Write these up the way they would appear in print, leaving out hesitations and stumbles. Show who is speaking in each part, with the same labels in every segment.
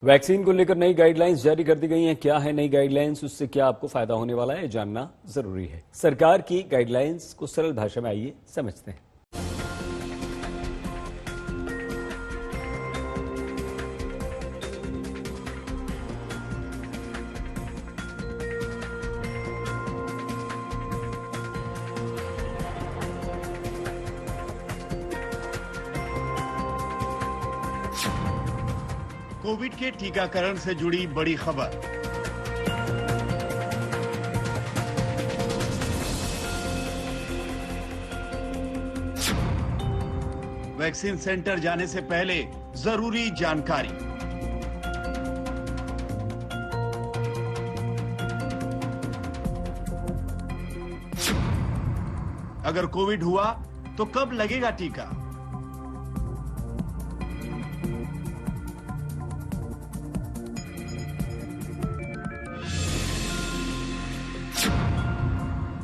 Speaker 1: Vaccine को लेकर नई गाइडलाइंस जारी कर दी गई हैं। क्या है नई गाइडलाइंस, उससे क्या आपको फायदा होने वाला है, जानना जरूरी है। सरकार की गाइडलाइंस को सरल भाषा में आइए समझते हैं।
Speaker 2: कोविड के टीकाकरण से जुड़ी बड़ी खबर। वैक्सीन सेंटर जाने से पहले जरूरी जानकारी। अगर कोविड हुआ तो कब लगेगा टीका?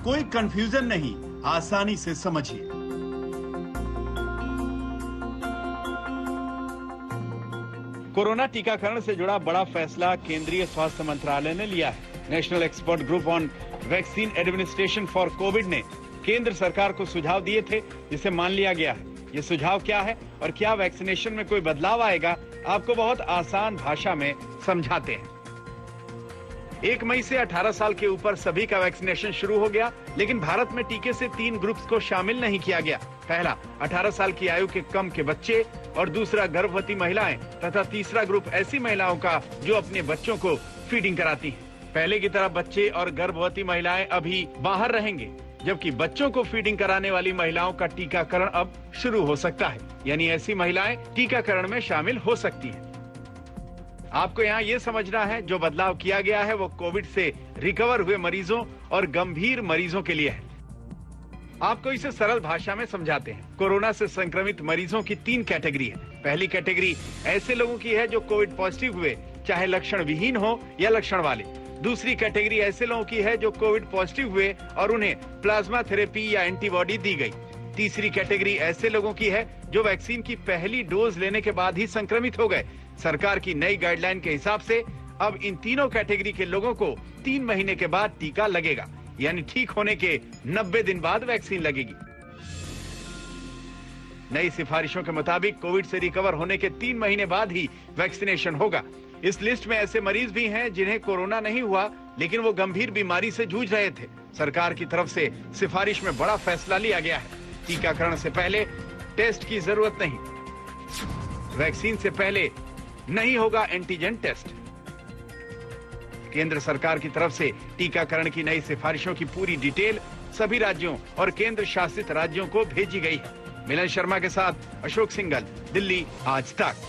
Speaker 2: कोई कंफ्यूजन नहीं, आसानी से समझिए। कोरोना टीकाकरण से जुड़ा बड़ा फैसला केंद्रीय स्वास्थ्य मंत्रालय ने लिया है। National expert group on vaccine administration for Covid ने केंद्र सरकार को सुझाव दिए थे, जिसे मान लिया गया है। ये सुझाव क्या है और क्या वैक्सीनेशन में कोई बदलाव आएगा, आपको बहुत आसान भाषा में समझाते हैं। 1 मई से 18 साल के ऊपर सभी का वैक्सीनेशन शुरू हो गया, लेकिन भारत में टीके से 3 ग्रुप्स को शामिल नहीं किया गया। पहला 18 साल की आयु के कम के बच्चे, और दूसरा गर्भवती महिलाएं, तथा तीसरा ग्रुप ऐसी महिलाओं का जो अपने बच्चों को फीडिंग कराती हैं। पहले की तरह बच्चे और गर्भवती महिलाएं अभी बाहर रहेंगे, जबकि बच्चों को फीडिंग कराने वाली महिलाओं का टीकाकरण अब शुरू हो सकता है, यानी ऐसी महिलाएं टीकाकरण में शामिल हो सकती हैं। आपको यहाँ ये समझना है, जो बदलाव किया गया है वो कोविड से रिकवर हुए मरीजों और गंभीर मरीजों के लिए है। आपको इसे सरल भाषा में समझाते हैं। कोरोना से संक्रमित मरीजों की 3 कैटेगरी है। पहली कैटेगरी ऐसे लोगों की है जो कोविड पॉजिटिव हुए, चाहे लक्षण विहीन हो या लक्षण वाले। दूसरी कैटेगरी ऐसे लोगों की है जो कोविड पॉजिटिव हुए और उन्हें प्लाज्मा थेरेपी या एंटीबॉडी दी गई। तीसरी कैटेगरी ऐसे लोगों की है जो वैक्सीन की पहली डोज लेने के बाद ही संक्रमित हो गए। सरकार की नई गाइडलाइन के हिसाब से अब इन तीनों कैटेगरी के लोगों को 3 महीने के बाद टीका लगेगा, यानी ठीक होने के 90 दिन बाद वैक्सीन लगेगी। नई सिफारिशों के मुताबिक कोविड से रिकवर होने के 3 महीने बाद ही वैक्सीनेशन होगा। इस लिस्ट में ऐसे मरीज भी हैं जिन्हें कोरोना नहीं हुआ, लेकिन वो गंभीर बीमारी से जूझ रहे थे। सरकार की तरफ से सिफारिश में बड़ा फैसला लिया गया है। टीकाकरण से पहले टेस्ट की जरूरत नहीं। वैक्सीन से पहले नहीं होगा एंटीजन टेस्ट। केंद्र सरकार की तरफ से टीकाकरण की नई सिफारिशों की पूरी डिटेल सभी राज्यों और केंद्र शासित राज्यों को भेजी गई है। मिलन शर्मा के साथ अशोक सिंघल, दिल्ली, आज तक।